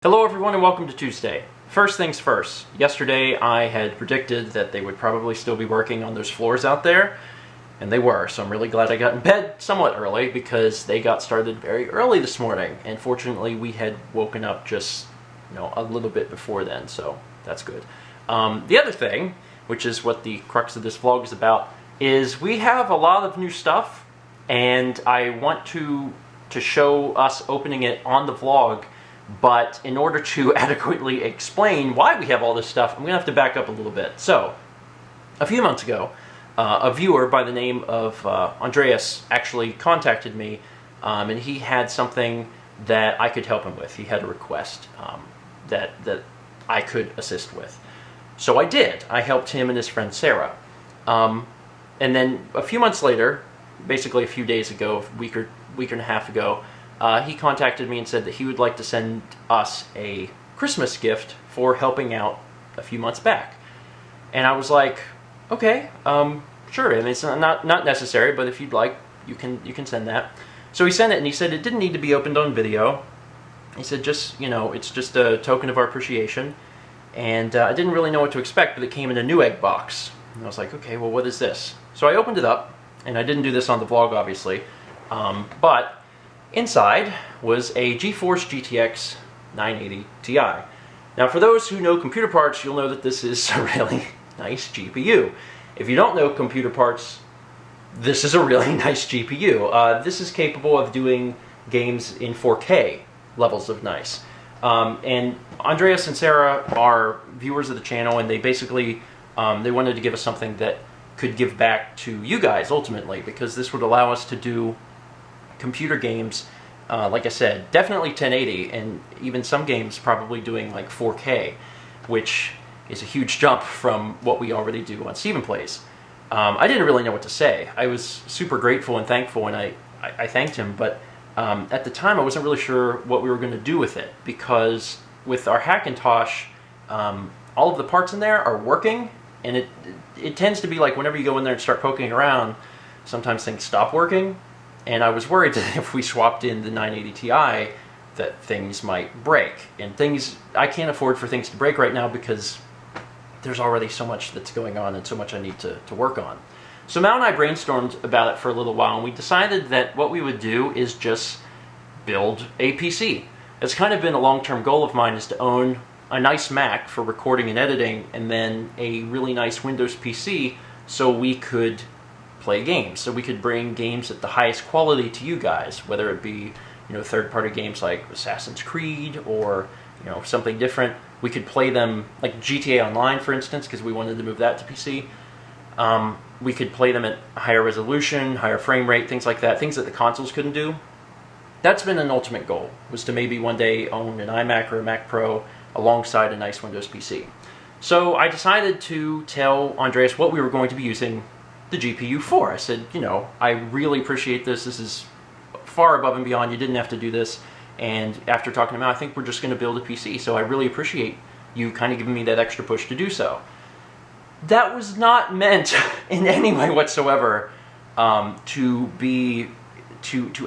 Hello everyone and welcome to Tuesday. First things first, yesterday I had predicted that they would probably still be working on those floors out there, and they were, so I'm really glad I got in bed somewhat early because they got started very early this morning, and fortunately we had woken up just, a little bit before then, so that's good. The other thing, which is what the crux of this vlog is about, is we have a lot of new stuff, and I want to show us opening it on the vlog. But in order to adequately explain why we have all this stuff, I'm going to have to back up a little bit. So, a few months ago, a viewer by the name of Andreas actually contacted me, and he had something that I could help him with. He had a request that I could assist with. So I did. I helped him and his friend Sarah. And then a few months later, basically a few days ago, a week and a half ago, he contacted me and said that he would like to send us a Christmas gift for helping out a few months back. And I was like, okay, sure. I mean, it's not necessary, but if you'd like, you can send that. So he sent it, and he said it didn't need to be opened on video. He said it's just a token of our appreciation. And I didn't really know what to expect, but it came in a Newegg box. And I was like, okay, well, what is this? So I opened it up, and I didn't do this on the vlog, obviously, but inside was a GeForce GTX 980 Ti. Now, for those who know computer parts, you'll know that this is a really nice GPU. If you don't know computer parts, this is a really nice GPU. This is capable of doing games in 4K levels of nice. And Andreas and Sarah are viewers of the channel, and they basically they wanted to give us something that could give back to you guys ultimately, because this would allow us to do computer games, like I said, definitely 1080, and even some games probably doing like 4K, which is a huge jump from what we already do on StephenPlays. I didn't really know what to say. I was super grateful and thankful, and I thanked him, but at the time I wasn't really sure what we were going to do with it, because with our Hackintosh, all of the parts in there are working, and it tends to be like whenever you go in there and start poking around, sometimes things stop working. And I was worried that if we swapped in the 980 Ti, that things might break. And I can't afford for things to break right now because there's already so much that's going on and so much I need to work on. So Mal and I brainstormed about it for a little while, and we decided that what we would do is just build a PC. It's kind of been a long-term goal of mine, is to own a nice Mac for recording and editing, and then a really nice Windows PC so we could play games, so we could bring games at the highest quality to you guys, whether it be third-party games like Assassin's Creed or something different. We could play them like GTA Online, for instance, because we wanted to move that to PC. We could play them at higher resolution, higher frame rate, things like that, things that the consoles couldn't do. That's been an ultimate goal, was to maybe one day own an iMac or a Mac Pro alongside a nice Windows PC. So I decided to tell Andreas what we were going to be using the GPU for. I said, I really appreciate this. This is far above and beyond. You didn't have to do this. And after talking to him, I think we're just going to build a PC. So I really appreciate you kind of giving me that extra push to do so. That was not meant in any way whatsoever to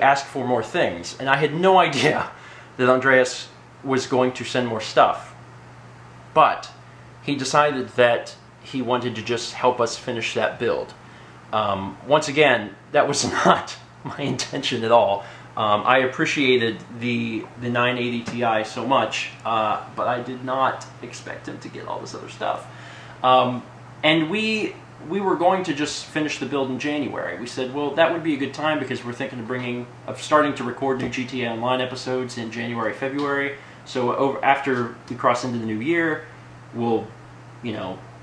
ask for more things. And I had no idea that Andreas was going to send more stuff. But he decided that he wanted to just help us finish that build. Once again, that was not my intention at all. I appreciated the 980 Ti so much, but I did not expect him to get all this other stuff. And we were going to just finish the build in January. We said, well, that would be a good time because we're thinking of starting to record new GTA Online episodes in January, February. So after we cross into the new year, we'll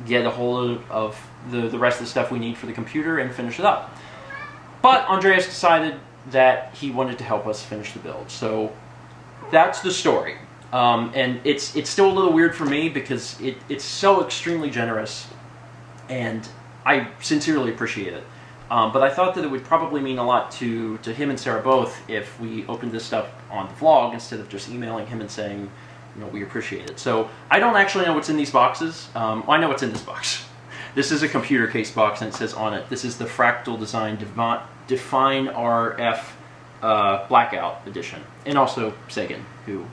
get a hold of the rest of the stuff we need for the computer and finish it up. But Andreas decided that he wanted to help us finish the build. So that's the story. And it's still a little weird for me because it's so extremely generous, and I sincerely appreciate it. But I thought that it would probably mean a lot to him and Sarah both if we opened this stuff on the vlog instead of just emailing him and saying, we appreciate it. So I don't actually know what's in these boxes. I know what's in this box. This is a computer case box, and it says on it, this is the Fractal Design Define RF Blackout Edition. And also Sagan, who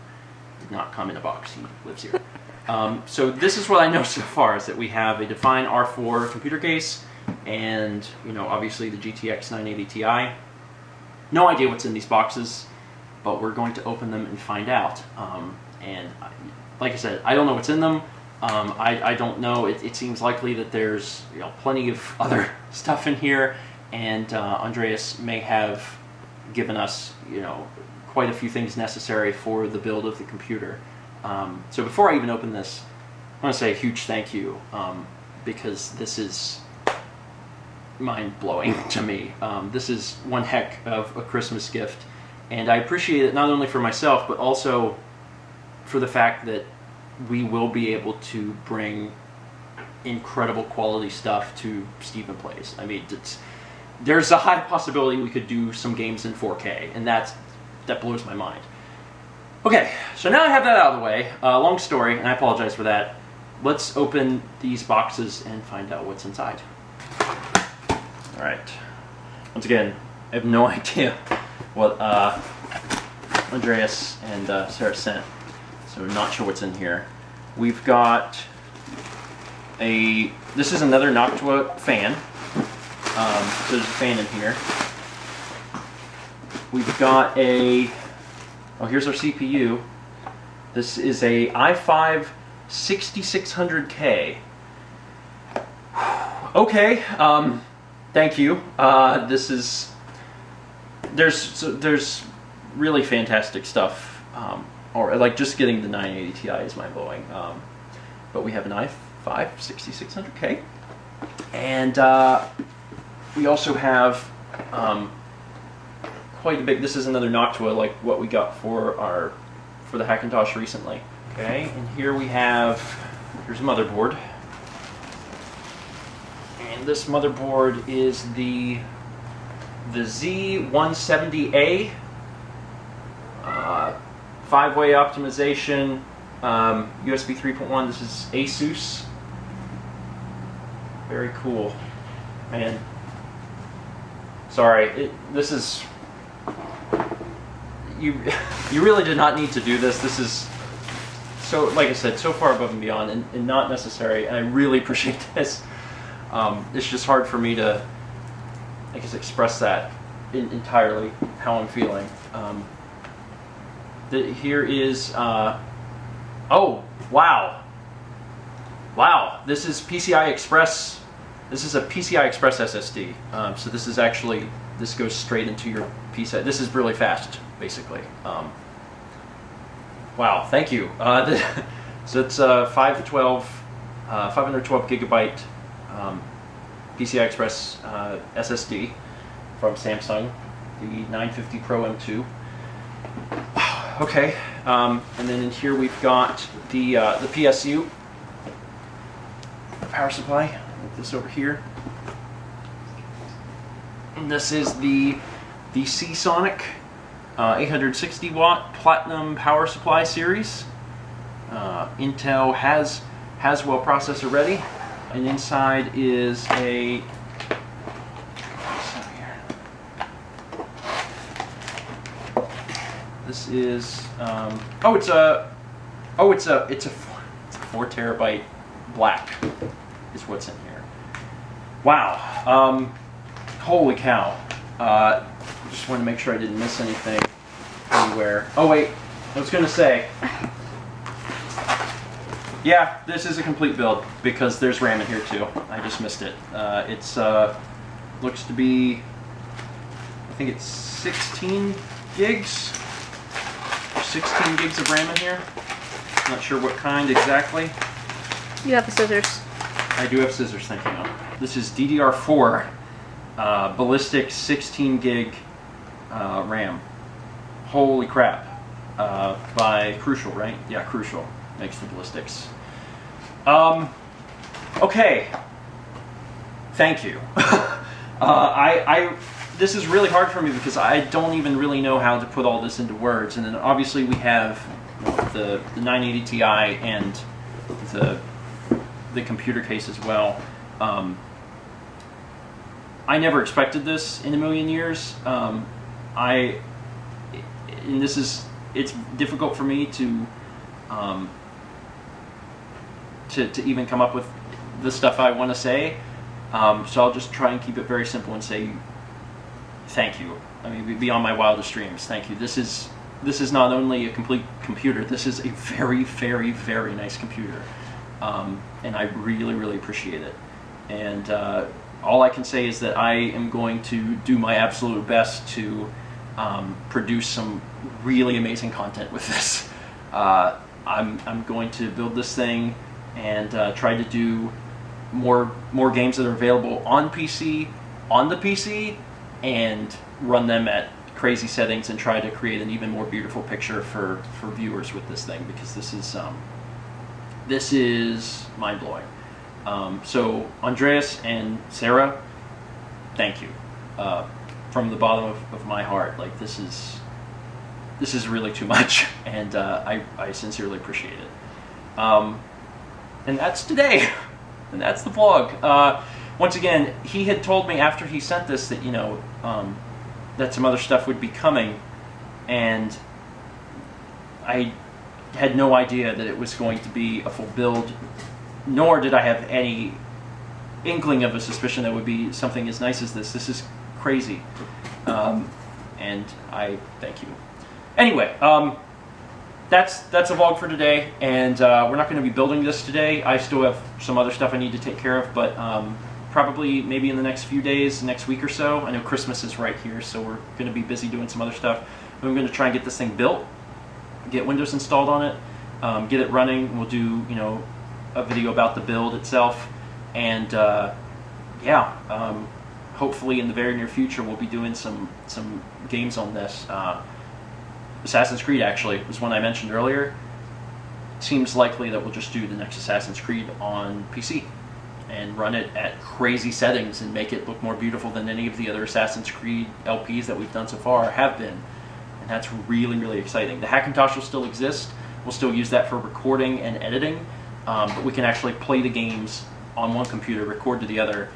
did not come in a box. He lives here. So this is what I know so far, is that we have a Define R4 computer case and, you know, obviously the GTX 980 Ti. No idea what's in these boxes, but we're going to open them and find out. And like I said, I don't know what's in them. I don't know. It seems likely that there's, you know, plenty of other stuff in here, and Andreas may have given us, you know, quite a few things necessary for the build of the computer. So before I even open this, I want to say a huge thank you, because this is mind-blowing to me. This is one heck of a Christmas gift, and I appreciate it not only for myself, but also for the fact that we will be able to bring incredible quality stuff to StephenPlays. I mean, there's a high possibility we could do some games in 4K, and that blows my mind. Okay, so now I have that out of the way. Long story, and I apologize for that. Let's open these boxes and find out what's inside. All right. Once again, I have no idea what Andreas and Sarah sent, so I'm not sure what's in here. We've got this is another Noctua fan. So there's a fan in here. We've got here's our CPU. This is a i5 6600K. Okay, thank you. There's really fantastic stuff. Or like just getting the 980 Ti is mind blowing. But we have an i5 6600K, and we also have quite a big. This is another Noctua, like what we got for the Hackintosh recently. Okay, and here we have, here's a motherboard, and this motherboard is the Z170A, 5-way optimization, USB 3.1. This is Asus. Very cool, man. Sorry, this is. You really did not need to do this. This is so, like I said, so far above and beyond, and not necessary. And I really appreciate this. It's just hard for me to, I guess, express that entirely how I'm feeling. Here is. Oh wow! Wow! This is PCI Express. This is a PCI Express SSD. So this is actually, this goes straight into your PCI. This is really fast, basically. Wow, thank you. So it's 512 gigabyte PCI Express SSD from Samsung, the 950 Pro M2. Wow, okay. And then in here we've got the PSU power supply. Put this over here. And this is the Seasonic 860 watt Platinum power supply series. Intel Haswell processor ready, and inside is a. This is it's a 4 terabyte black is what's in here. Wow. Holy cow. Just wanted to make sure I didn't miss anything anywhere. Oh wait, I was gonna say, yeah, this is a complete build because there's RAM in here too. I just missed it. It's looks to be, I think it's 16 gigs. There's 16 gigs of RAM in here. Not sure what kind exactly. You have the scissors. I do have scissors, thank you. This is DDR4 ballistic 16 gig RAM. Holy crap. By Crucial, right? Yeah, Crucial makes the ballistics. Okay. Thank you. This is really hard for me because I don't even really know how to put all this into words. And then obviously we have the 980 Ti and the computer case as well. I never expected this in a million years. It's difficult for me to to even come up with the stuff I want to say. So I'll just try and keep it very simple and say thank you. I mean, beyond my wildest dreams, thank you. This is not only a complete computer, this is a very, very, very nice computer. And I really, really appreciate it. And all I can say is that I am going to do my absolute best to produce some really amazing content with this. I'm going to build this thing and try to do more games that are available on PC, on the PC, and run them at crazy settings and try to create an even more beautiful picture for viewers with this thing, because this is mind-blowing. So Andreas and Sarah, thank you from the bottom of my heart. Like, this is really too much, and I sincerely appreciate it. And that's today, and that's the vlog. Once again, he had told me after he sent this that, you know, that some other stuff would be coming, and I had no idea that it was going to be a full build, nor did I have any inkling of a suspicion that would be something as nice as this. This is crazy, and I thank you. Anyway, that's a vlog for today, and we're not going to be building this today. I still have some other stuff I need to take care of, but probably maybe in the next few days, next week or so. I know Christmas is right here, so we're going to be busy doing some other stuff. I'm going to try and get this thing built, get Windows installed on it, get it running. We'll do, you know, a video about the build itself, and yeah, hopefully in the very near future we'll be doing some games on this. Assassin's Creed actually was one I mentioned earlier. Seems likely that we'll just do the next Assassin's Creed on PC and run it at crazy settings and make it look more beautiful than any of the other Assassin's Creed LPs that we've done so far have been. And that's really, really exciting. The Hackintosh will still exist. We'll still use that for recording and editing, but we can actually play the games on one computer, record to the other,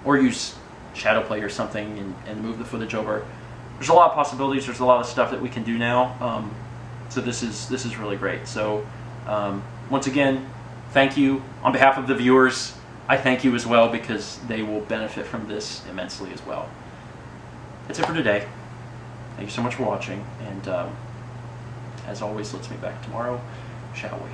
or use Shadowplay or something and move the footage over. There's a lot of possibilities. There's a lot of stuff that we can do now. So this is really great. So once again, thank you. On behalf of the viewers, I thank you as well, because they will benefit from this immensely as well. That's it for today. Thank you so much for watching, and as always, let's meet back tomorrow, shall we?